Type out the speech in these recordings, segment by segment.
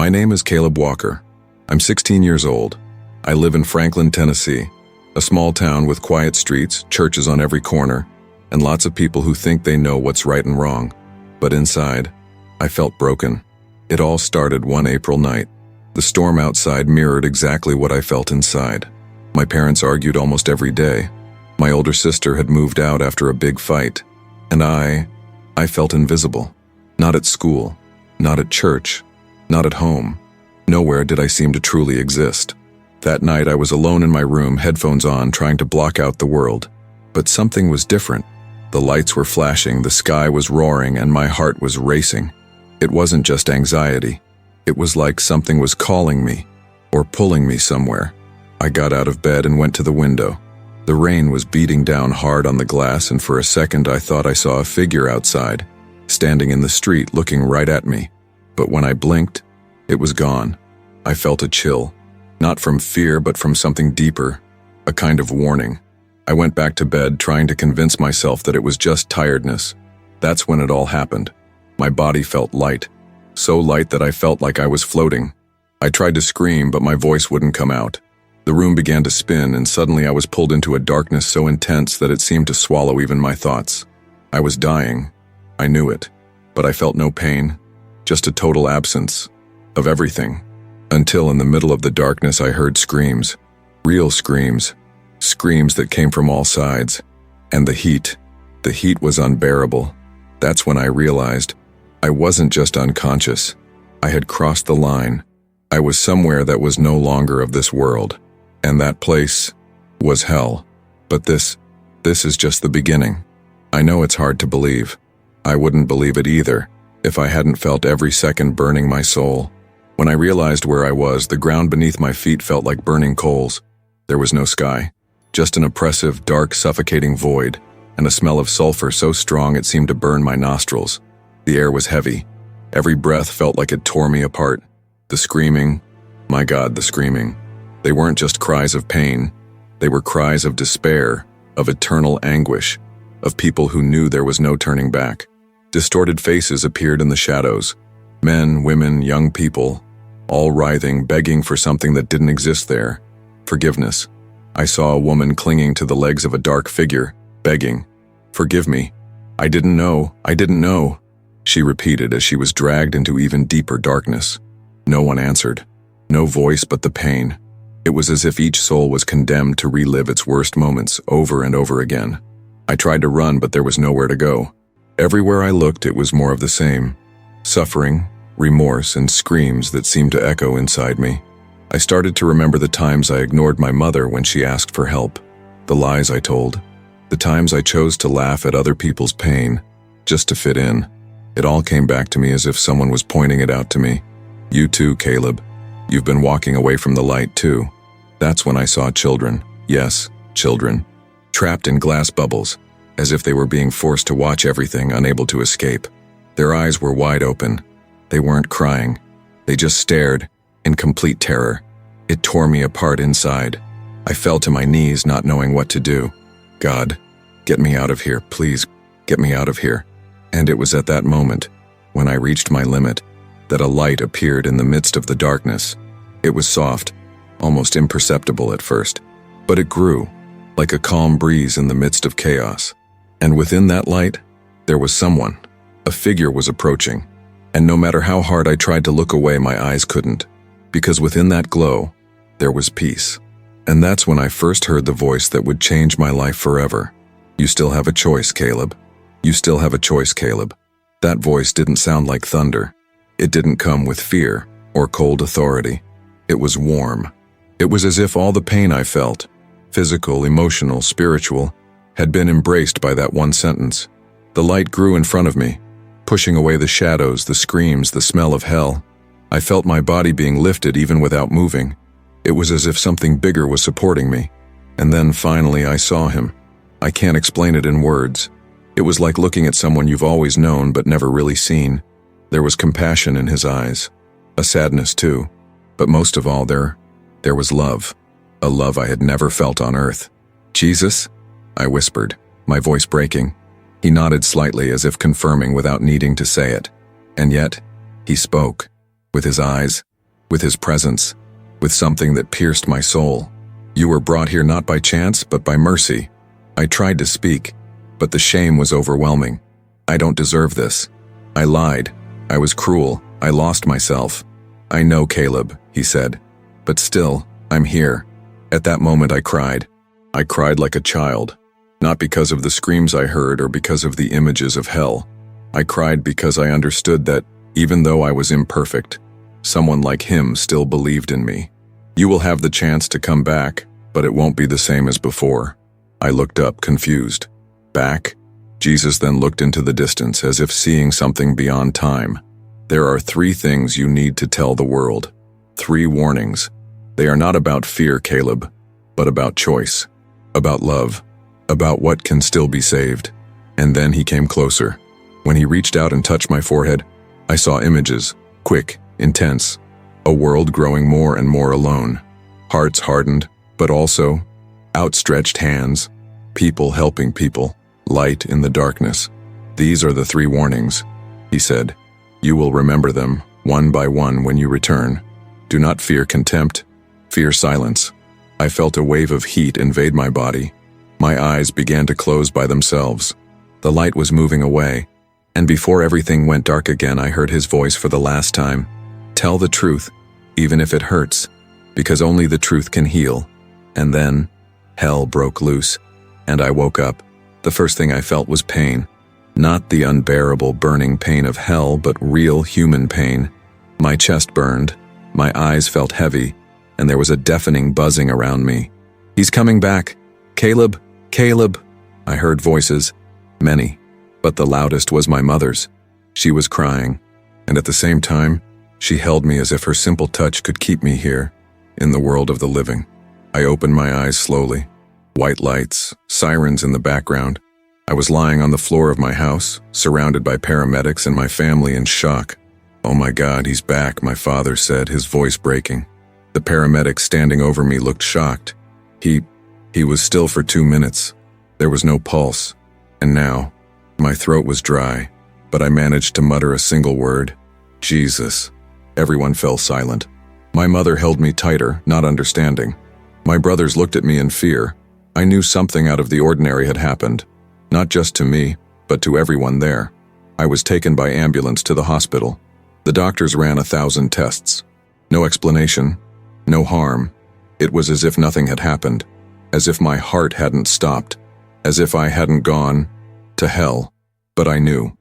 My name is Caleb Walker. I'm 16 years old. I live in Franklin, Tennessee, a small town with quiet streets, churches on every corner, and lots of people who think they know what's right and wrong. But inside, I felt broken. It all started one April night. The storm outside mirrored exactly what I felt inside. My parents argued almost every day. My older sister had moved out after a big fight, and I felt invisible. Not at school, not at church, not at home. Nowhere did I seem to truly exist. That night I was alone in my room, headphones on, trying to block out the world. But something was different. The lights were flashing, the sky was roaring, and my heart was racing. It wasn't just anxiety. It was like something was calling me, or pulling me somewhere. I got out of bed and went to the window. The rain was beating down hard on the glass, and for a second I thought I saw a figure outside, standing in the street looking right at me. But when I blinked, it was gone. I felt a chill, not from fear but from something deeper, a kind of warning. I went back to bed trying to convince myself that it was just tiredness. That's when it all happened. My body felt light, so light that I felt like I was floating. I tried to scream, but my voice wouldn't come out. The room began to spin, and suddenly I was pulled into a darkness so intense that it seemed to swallow even my thoughts. I was dying. I knew it, but I felt no pain, just a total absence of everything. Until in the middle of the darkness I heard screams, real screams, screams that came from all sides. And the heat was unbearable. That's when I realized I wasn't just unconscious. I had crossed the line. I was somewhere that was no longer of this world. And that place was hell. But this is just the beginning. I know it's hard to believe. I wouldn't believe it either if I hadn't felt every second burning my soul. When I realized where I was, the ground beneath my feet felt like burning coals. There was no sky, just an oppressive, dark, suffocating void, and a smell of sulfur so strong it seemed to burn my nostrils. The air was heavy. Every breath felt like it tore me apart. The screaming, my God, the screaming. They weren't just cries of pain. They were cries of despair, of eternal anguish, of people who knew there was no turning back. Distorted faces appeared in the shadows. Men, women, young people, all writhing, begging for something that didn't exist there. Forgiveness. I saw a woman clinging to the legs of a dark figure, begging, "Forgive me. I didn't know," she repeated as she was dragged into even deeper darkness. No one answered. No voice but the pain. It was as if each soul was condemned to relive its worst moments over and over again. I tried to run, but there was nowhere to go. Everywhere I looked, it was more of the same. Suffering, remorse, and screams that seemed to echo inside me. I started to remember the times I ignored my mother when she asked for help, the lies I told, the times I chose to laugh at other people's pain, just to fit in. It all came back to me as if someone was pointing it out to me. You too, Caleb. You've been walking away from the light too. That's when I saw children, yes, children, trapped in glass bubbles, as if they were being forced to watch everything, unable to escape. Their eyes were wide open. They weren't crying. They just stared, in complete terror. It tore me apart inside. I fell to my knees, not knowing what to do. God, get me out of here, please, get me out of here. And it was at that moment, when I reached my limit, that a light appeared in the midst of the darkness. It was soft, almost imperceptible at first, but it grew, like a calm breeze in the midst of chaos. And within that light, there was someone. A figure was approaching, and no matter how hard I tried to look away, my eyes couldn't, because within that glow, there was peace. And that's when I first heard the voice that would change my life forever. You still have a choice, Caleb. You still have a choice, Caleb. That voice didn't sound like thunder. It didn't come with fear or cold authority. It was warm. It was as if all the pain I felt, physical, emotional, spiritual, had been embraced by that one sentence. The light grew in front of me, pushing away the shadows, the screams, the smell of hell. I felt my body being lifted even without moving. It was as if something bigger was supporting me. And then finally I saw him. I can't explain it in words. It was like looking at someone you've always known but never really seen. There was compassion in his eyes, a sadness too, but most of all there was love, a love I had never felt on earth. "Jesus?" I whispered, my voice breaking. He nodded slightly as if confirming without needing to say it. And yet, he spoke, with his eyes, with his presence, with something that pierced my soul. You were brought here not by chance, but by mercy. I tried to speak, but the shame was overwhelming. I don't deserve this. I lied. I was cruel. I lost myself. I know, Caleb, he said. But still, I'm here. At that moment I cried. I cried like a child. Not because of the screams I heard or because of the images of hell. I cried because I understood that, even though I was imperfect, someone like him still believed in me. You will have the chance to come back, but it won't be the same as before. I looked up, confused. Back? Jesus then looked into the distance as if seeing something beyond time. There are 3 things you need to tell the world. 3 warnings. They are not about fear, Caleb, but about choice, about love, about what can still be saved. And then he came closer. When he reached out and touched my forehead, I saw images, quick, intense, a world growing more and more alone, hearts hardened, but also outstretched hands, people helping people, light in the darkness. These are the 3 warnings, he said. You will remember them, one by one, when you return. Do not fear contempt, fear silence. I felt a wave of heat invade my body. My eyes began to close by themselves. The light was moving away, and before everything went dark again, I heard his voice for the last time. Tell the truth, even if it hurts, because only the truth can heal. And then, hell broke loose, and I woke up. The first thing I felt was pain. Not the unbearable burning pain of hell, but real human pain. My chest burned, my eyes felt heavy, and there was a deafening buzzing around me. He's coming back. Caleb, Caleb. I heard voices, many, but the loudest was my mother's. She was crying, and at the same time, she held me as if her simple touch could keep me here, in the world of the living. I opened my eyes slowly. White lights, sirens in the background. I was lying on the floor of my house, surrounded by paramedics and my family in shock. Oh my God, he's back, my father said, his voice breaking. The paramedic standing over me looked shocked. He was still for 2 minutes. There was no pulse. And now, my throat was dry, but I managed to mutter a single word. Jesus. Everyone fell silent. My mother held me tighter, not understanding. My brothers looked at me in fear. I knew something out of the ordinary had happened. Not just to me, but to everyone there. I was taken by ambulance to the hospital. The doctors ran 1,000 tests. No explanation, no harm. It was as if nothing had happened, as if my heart hadn't stopped, as if I hadn't gone to hell. But I knew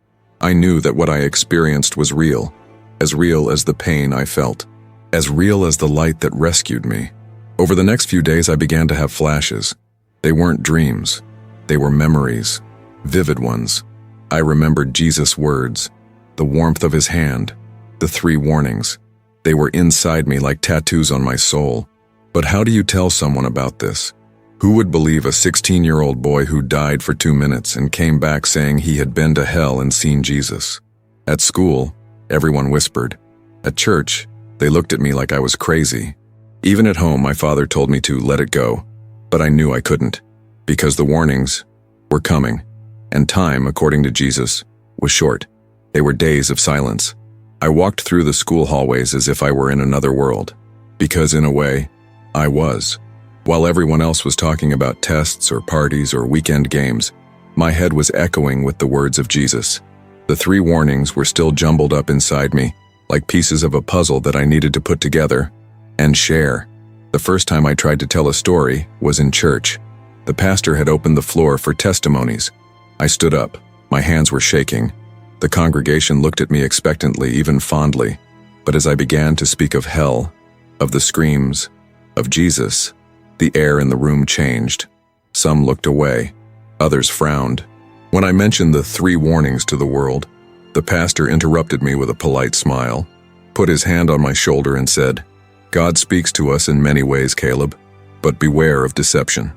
that what I experienced was real as the pain I felt, as real as the light that rescued me. Over the next few days, I began to have flashes. They weren't dreams. They were memories, vivid ones. I remembered Jesus' words, the warmth of his hand, the 3 warnings. They were inside me like tattoos on my soul. But how do you tell someone about this? Who would believe a 16-year-old boy who died for 2 minutes and came back saying he had been to hell and seen Jesus? At school, everyone whispered. At church, they looked at me like I was crazy. Even at home, my father told me to let it go, but I knew I couldn't, because the warnings were coming, and time, according to Jesus, was short. They were days of silence. I walked through the school hallways as if I were in another world, because in a way, I was. While everyone else was talking about tests or parties or weekend games, my head was echoing with the words of Jesus. The 3 warnings were still jumbled up inside me, like pieces of a puzzle that I needed to put together and share. The first time I tried to tell a story was in church. The pastor had opened the floor for testimonies. I stood up. My hands were shaking. The congregation looked at me expectantly, even fondly. But as I began to speak of hell, of the screams, of Jesus, the air in the room changed. Some looked away. Others frowned. When I mentioned the 3 warnings to the world, the pastor interrupted me with a polite smile, put his hand on my shoulder and said, God speaks to us in many ways, Caleb, but beware of deception.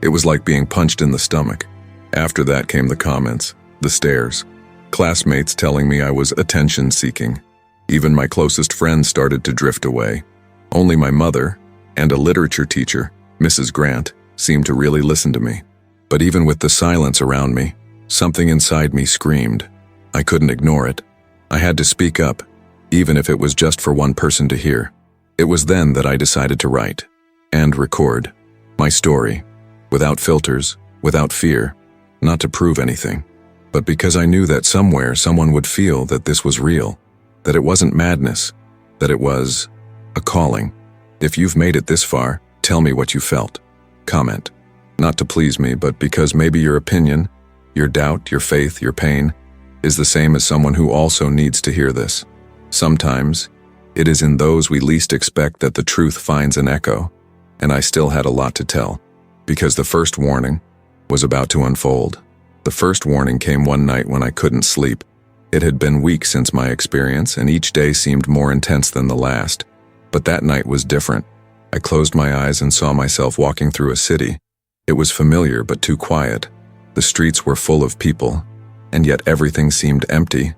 It was like being punched in the stomach. After that came the comments, the stares, classmates telling me I was attention-seeking. Even my closest friends started to drift away. Only my mother and a literature teacher, Mrs. Grant, seemed to really listen to me. But even with the silence around me, something inside me screamed. I couldn't ignore it. I had to speak up, even if it was just for one person to hear. It was then that I decided to write and record my story, without filters, without fear, not to prove anything, but because I knew that somewhere someone would feel that this was real, that it wasn't madness, that it was a calling. If you've made it this far, tell me what you felt. Comment. Not to please me, but because maybe your opinion, your doubt, your faith, your pain, is the same as someone who also needs to hear this. Sometimes, it is in those we least expect that the truth finds an echo, and I still had a lot to tell, because the first warning was about to unfold. The first warning came one night when I couldn't sleep. It had been weeks since my experience, and each day seemed more intense than the last. But that night was different. I closed my eyes and saw myself walking through a city. It was familiar but too quiet. The streets were full of people, and yet everything seemed empty.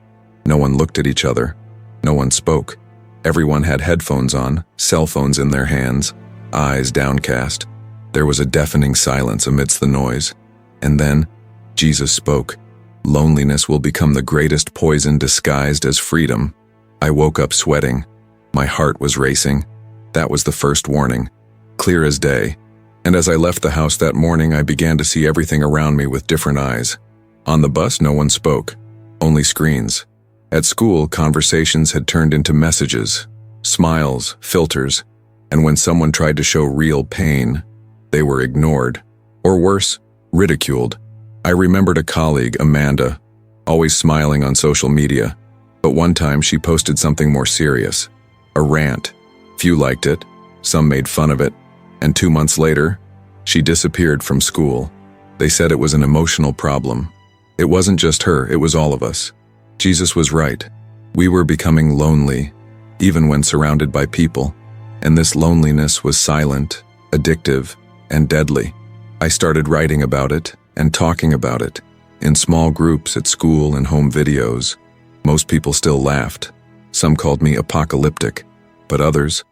No one looked at each other. No one spoke. Everyone had headphones on, cell phones in their hands, eyes downcast. There was a deafening silence amidst the noise. And then, Jesus spoke. Loneliness will become the greatest poison disguised as freedom. I woke up sweating. My heart was racing. That was the first warning, clear as day. And as I left the house that morning, I began to see everything around me with different eyes. On the bus, no one spoke, only screens. At school, conversations had turned into messages, smiles, filters, and when someone tried to show real pain, they were ignored, or worse, ridiculed. I remembered a colleague, Amanda, always smiling on social media, but one time she posted something more serious, a rant. Few liked it, some made fun of it, and 2 months later, she disappeared from school. They said it was an emotional problem. It wasn't just her, it was all of us. Jesus was right. We were becoming lonely, even when surrounded by people, and this loneliness was silent, addictive, and deadly. I started writing about it and talking about it, in small groups at school and home videos. Most people still laughed. Some called me apocalyptic, but others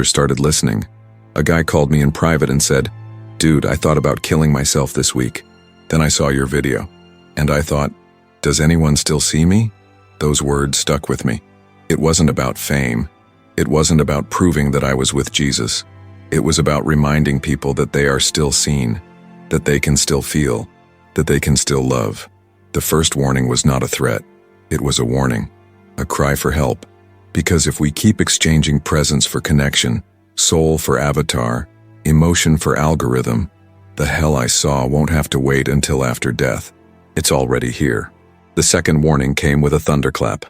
started listening. A guy called me in private and said, "Dude, I thought about killing myself this week. Then I saw your video, and I thought, does anyone still see me?" Those words stuck with me. It wasn't about fame. It wasn't about proving that I was with Jesus. It was about reminding people that they are still seen, that they can still feel, that they can still love. The first warning was not a threat. It was a warning, a cry for help. Because if we keep exchanging presence for connection, soul for avatar, emotion for algorithm, the hell I saw won't have to wait until after death. It's already here. The second warning came with a thunderclap.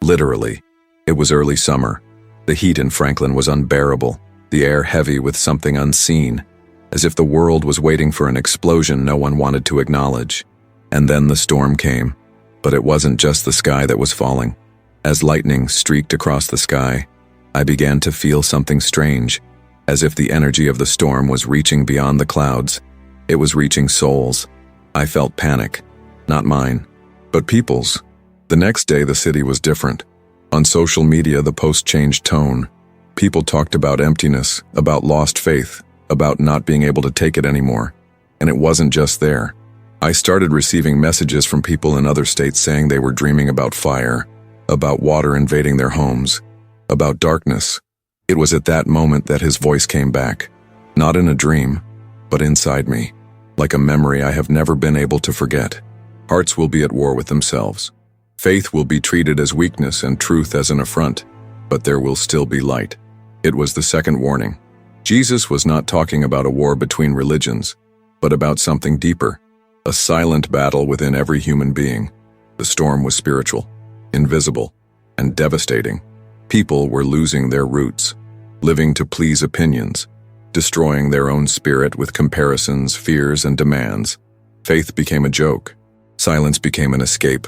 Literally. It was early summer. The heat in Franklin was unbearable, the air heavy with something unseen, as if the world was waiting for an explosion no one wanted to acknowledge. And then the storm came. But it wasn't just the sky that was falling. As lightning streaked across the sky, I began to feel something strange, as if the energy of the storm was reaching beyond the clouds. It was reaching souls. I felt panic. Not mine, but people's. The next day, the city was different. On social media, the post changed tone. People talked about emptiness, about lost faith, about not being able to take it anymore. And it wasn't just there. I started receiving messages from people in other states saying they were dreaming about fire, about water invading their homes, about darkness. It was at that moment that his voice came back, not in a dream, but inside me, like a memory I have never been able to forget. Hearts will be at war with themselves. Faith will be treated as weakness and truth as an affront, but there will still be light. It was the second warning. Jesus was not talking about a war between religions, but about something deeper, a silent battle within every human being. The storm was spiritual, invisible, and devastating. People were losing their roots, living to please opinions, destroying their own spirit with comparisons, fears, and demands. Faith became a joke. Silence became an escape.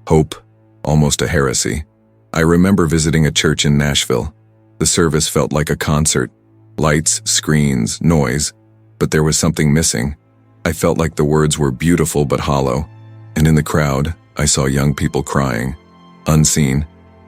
Hope, almost a heresy. I remember visiting a church in Nashville. The service felt like a concert. Lights, screens, noise, but there was something missing. I felt like the words were beautiful but hollow, and in the crowd, I saw young people crying. Unseen,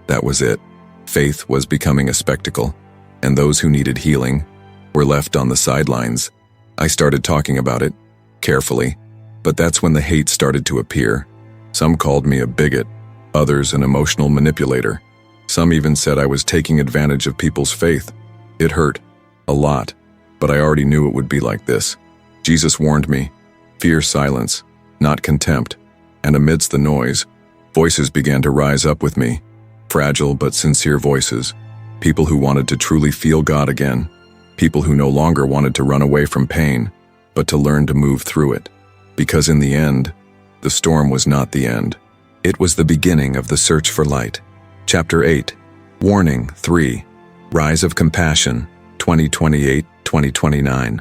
that was it. Faith was becoming a spectacle, and those who needed healing were left on the sidelines. I started talking about it, carefully, but that's when the hate started to appear. Some called me a bigot, others an emotional manipulator. Some even said I was taking advantage of people's faith. It hurt. A lot. But I already knew it would be like this. Jesus warned me. Fear silence, not contempt. And amidst the noise, voices began to rise up with me. Fragile but sincere voices. People who wanted to truly feel God again. People who no longer wanted to run away from pain, but to learn to move through it. Because in the end, the storm was not the end. It was the beginning of the search for light. Chapter 8. Warning 3. Rise of Compassion, 2028-2029.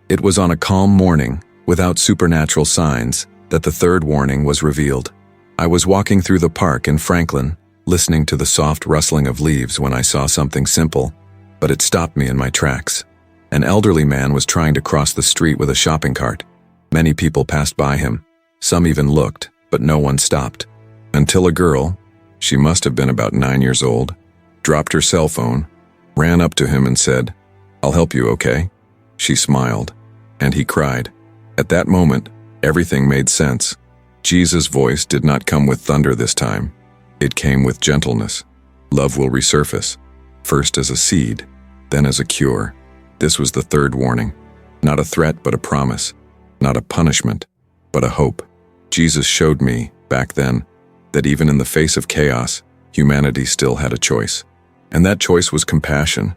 It was on a calm morning, without supernatural signs, that the third warning was revealed. I was walking through the park in Franklin, listening to the soft rustling of leaves when I saw something simple, but it stopped me in my tracks. An elderly man was trying to cross the street with a shopping cart. Many people passed by him. Some even looked, but no one stopped. Until a girl, she must have been about 9 years old, dropped her cell phone, ran up to him and said, "I'll help you, okay?" She smiled, and he cried. At that moment, everything made sense. Jesus' voice did not come with thunder this time. It came with gentleness. Love will resurface, first as a seed, then as a cure. This was the third warning. Not a threat, but a promise. Not a punishment, but a hope. Jesus showed me, back then, that even in the face of chaos, humanity still had a choice. And that choice was compassion.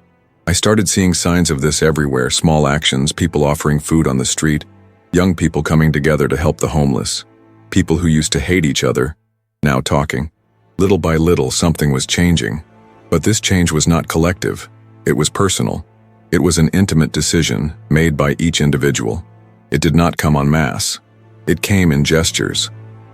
I started seeing signs of this everywhere, small actions, people offering food on the street, young people coming together to help the homeless, people who used to hate each other, now talking. Little by little, something was changing. But this change was not collective. It was personal. It was an intimate decision made by each individual. It did not come en masse. It came in gestures.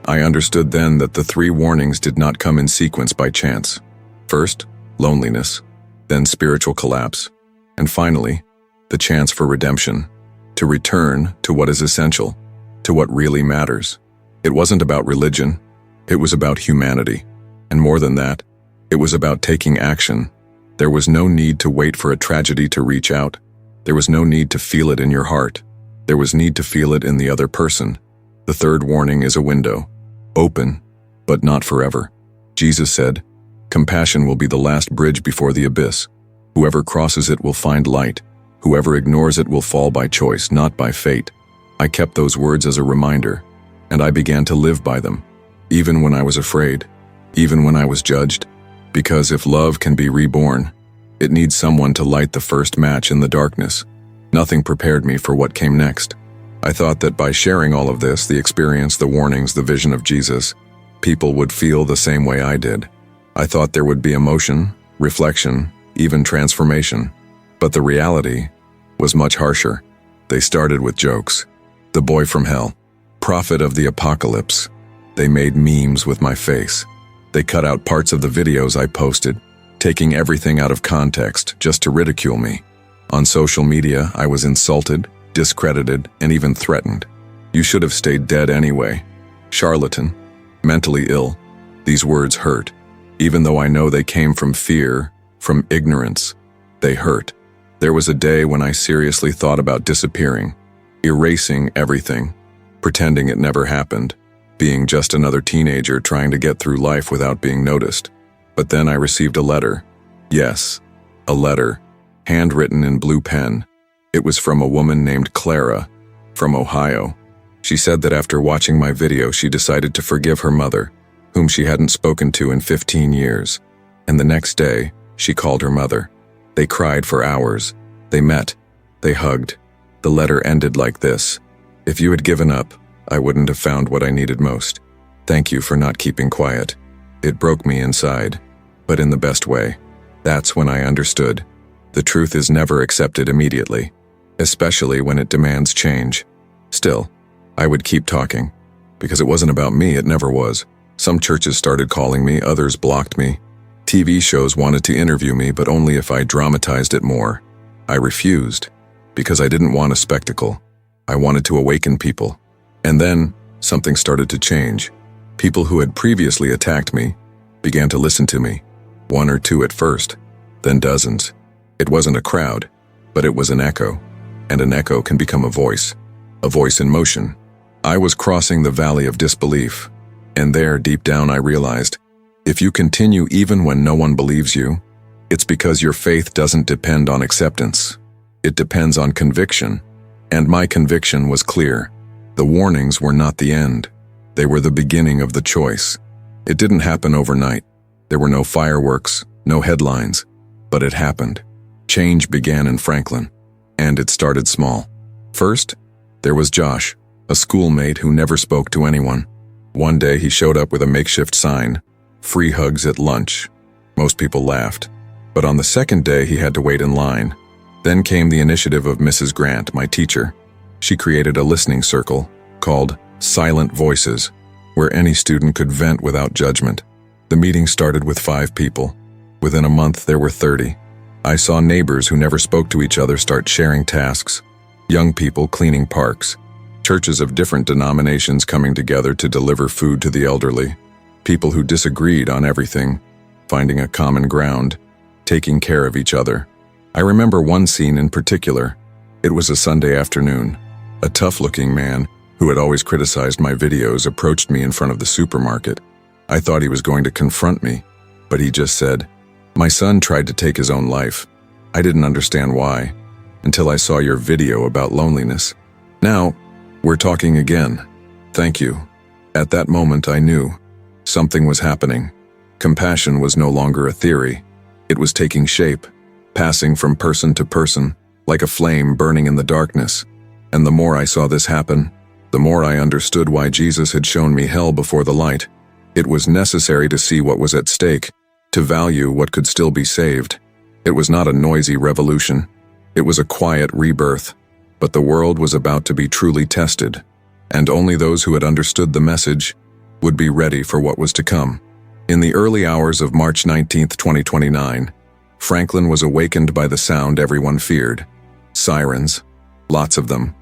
I understood then that the 3 warnings did not come in sequence by chance. First, loneliness, then spiritual collapse, and finally, the chance for redemption, to return to what is essential, to what really matters. It wasn't about religion, it was about humanity. And more than that, it was about taking action. There was no need to wait for a tragedy to reach out. There was no need to feel it in your heart. There was need to feel it in the other person. The third warning is a window. Open, but not forever. Jesus said, "Compassion will be the last bridge before the abyss. Whoever crosses it will find light. Whoever ignores it will fall by choice, not by fate." I kept those words as a reminder, and I began to live by them, even when I was afraid, even when I was judged. Because if love can be reborn, it needs someone to light the first match in the darkness. Nothing prepared me for what came next. I thought that by sharing all of this, the experience, the warnings, the vision of Jesus, people would feel the same way I did. I thought there would be emotion, reflection, even transformation. But the reality was much harsher. They started with jokes. The boy from hell, prophet of the apocalypse. They made memes with my face. They cut out parts of the videos I posted, taking everything out of context just to ridicule me. On social media, I was insulted, discredited, and even threatened. "You should have stayed dead anyway. Charlatan. Mentally ill." These words hurt. Even though I know they came from fear, from ignorance, they hurt. There was a day when I seriously thought about disappearing, erasing everything, pretending it never happened, being just another teenager trying to get through life without being noticed. But then I received a letter. Yes, a letter, handwritten in blue pen. It was from a woman named Clara, from Ohio. She said that after watching my video, she decided to forgive her mother, whom she hadn't spoken to in 15 years. And the next day, she called her mother. They cried for hours. They met. They hugged. The letter ended like this: "If you had given up, I wouldn't have found what I needed most. Thank you for not keeping quiet." It broke me inside, but in the best way. That's when I understood. The truth is never accepted immediately, especially when it demands change. Still, I would keep talking, because it wasn't about me, it never was. Some churches started calling me, others blocked me. TV shows wanted to interview me, but only if I dramatized it more. I refused, because I didn't want a spectacle. I wanted to awaken people. And then, something started to change. People who had previously attacked me began to listen to me. 1 or 2 at first, then dozens. It wasn't a crowd, but it was an echo. And an echo can become a voice in motion. I was crossing the valley of disbelief, and there, deep down, I realized, if you continue even when no one believes you, It's because your faith doesn't depend on acceptance. It depends on conviction. And my conviction was clear. The warnings were not the end. They were the beginning of the choice. It didn't happen overnight. There were no fireworks, no headlines. But it happened. Change began in Franklin. And it started small. First, there was Josh, a schoolmate who never spoke to anyone. One day he showed up with a makeshift sign, "Free hugs at lunch." Most people laughed. But on the second day he had to wait in line. Then came the initiative of Mrs. Grant, my teacher. She created a listening circle called Silent Voices, where any student could vent without judgment. The meeting started with 5 people. Within a month there were 30. I saw neighbors who never spoke to each other start sharing tasks. Young people cleaning parks. Churches of different denominations coming together to deliver food to the elderly. People who disagreed on everything, finding a common ground, taking care of each other. I remember one scene in particular. It was a Sunday afternoon. A tough-looking man, who had always criticized my videos, approached me in front of the supermarket. I thought he was going to confront me, but he just said, "My son tried to take his own life. I didn't understand why, until I saw your video about loneliness. Now, we're talking again. Thank you." At that moment I knew something was happening. Compassion was no longer a theory. It was taking shape, passing from person to person, like a flame burning in the darkness. And the more I saw this happen, the more I understood why Jesus had shown me hell before the light. It was necessary to see what was at stake, to value what could still be saved. It was not a noisy revolution. It was a quiet rebirth. But the world was about to be truly tested, and only those who had understood the message would be ready for what was to come. In the early hours of March 19th, 2029, Franklin was awakened by the sound everyone feared. Sirens, lots of them.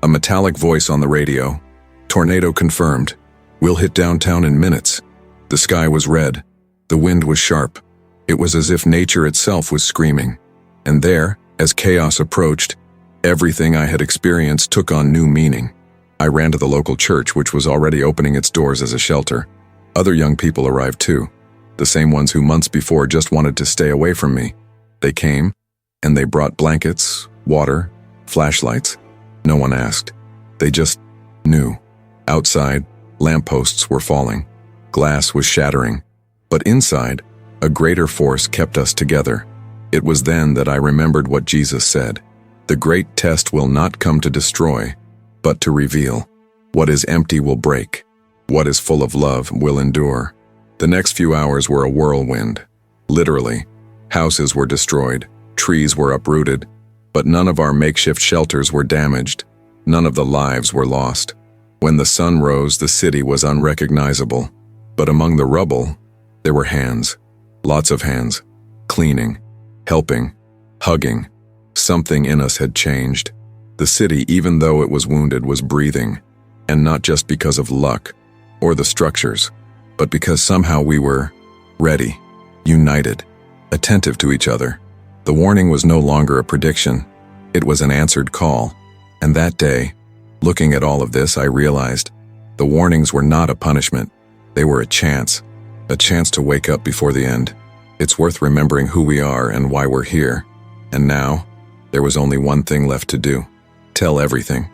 A metallic voice on the radio. "Tornado confirmed. We'll hit downtown in minutes." The sky was red. The wind was sharp. It was as if nature itself was screaming. And there, as chaos approached, everything I had experienced took on new meaning. I ran to the local church, which was already opening its doors as a shelter. Other young people arrived too, the same ones who months before just wanted to stay away from me. They came, and they brought blankets, water, flashlights. No one asked. They just knew. Outside, lampposts were falling. Glass was shattering. But inside, a greater force kept us together. It was then that I remembered what Jesus said. The great test will not come to destroy, but to reveal. What is empty will break. What is full of love will endure. The next few hours were a whirlwind. Literally, houses were destroyed, trees were uprooted, but none of our makeshift shelters were damaged. None of the lives were lost. When the sun rose, the city was unrecognizable. But among the rubble, there were hands. Lots of hands. Cleaning, helping, hugging. Something in us had changed. The city, even though it was wounded, was breathing. And not just because of luck or the structures, but because somehow we were ready, united, attentive to each other. The warning was no longer a prediction. It was an answered call. And that day, looking at all of this, I realized the warnings were not a punishment. They were a chance to wake up before the end. It's worth remembering who we are and why we're here. And now, there was only one thing left to do. Tell everything,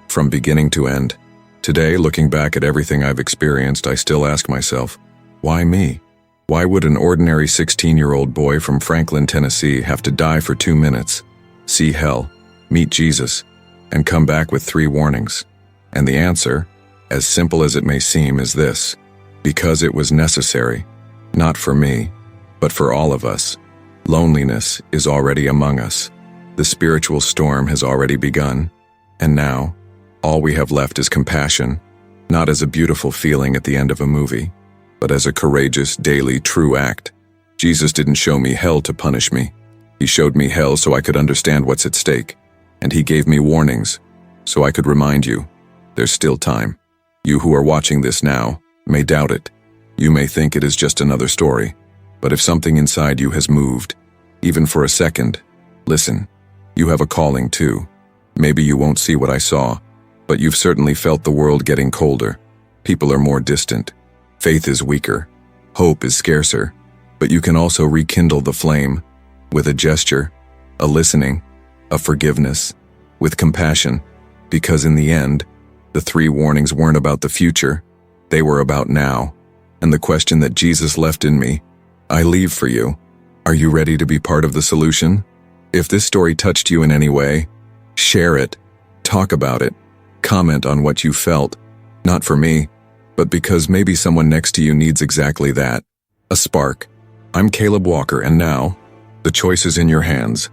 from beginning to end. Today, looking back at everything I've experienced, I still ask myself, why me? Why would an ordinary 16-year-old boy from Franklin, Tennessee have to die for 2 minutes, see hell, meet Jesus, and come back with 3 warnings? And the answer, as simple as it may seem, is this: because it was necessary, not for me, but for all of us. Loneliness is already among us. The spiritual storm has already begun, and now, all we have left is compassion, not as a beautiful feeling at the end of a movie, but as a courageous, daily, true act. Jesus didn't show me hell to punish me. He showed me hell so I could understand what's at stake, and he gave me warnings so I could remind you, there's still time. You who are watching this now may doubt it. You may think it is just another story, but if something inside you has moved, even for a second, listen. You have a calling too. Maybe you won't see what I saw, but you've certainly felt the world getting colder. People are more distant. Faith is weaker. Hope is scarcer. But you can also rekindle the flame. with a gesture, a listening, a forgiveness, with compassion, because in the end, the 3 warnings weren't about the future, they were about now. And the question that Jesus left in me, I leave for you. Are you ready to be part of the solution? If this story touched you in any way, share it, talk about it, comment on what you felt, not for me, but because maybe someone next to you needs exactly that, a spark. I'm Caleb Walker, and now, the choice is in your hands.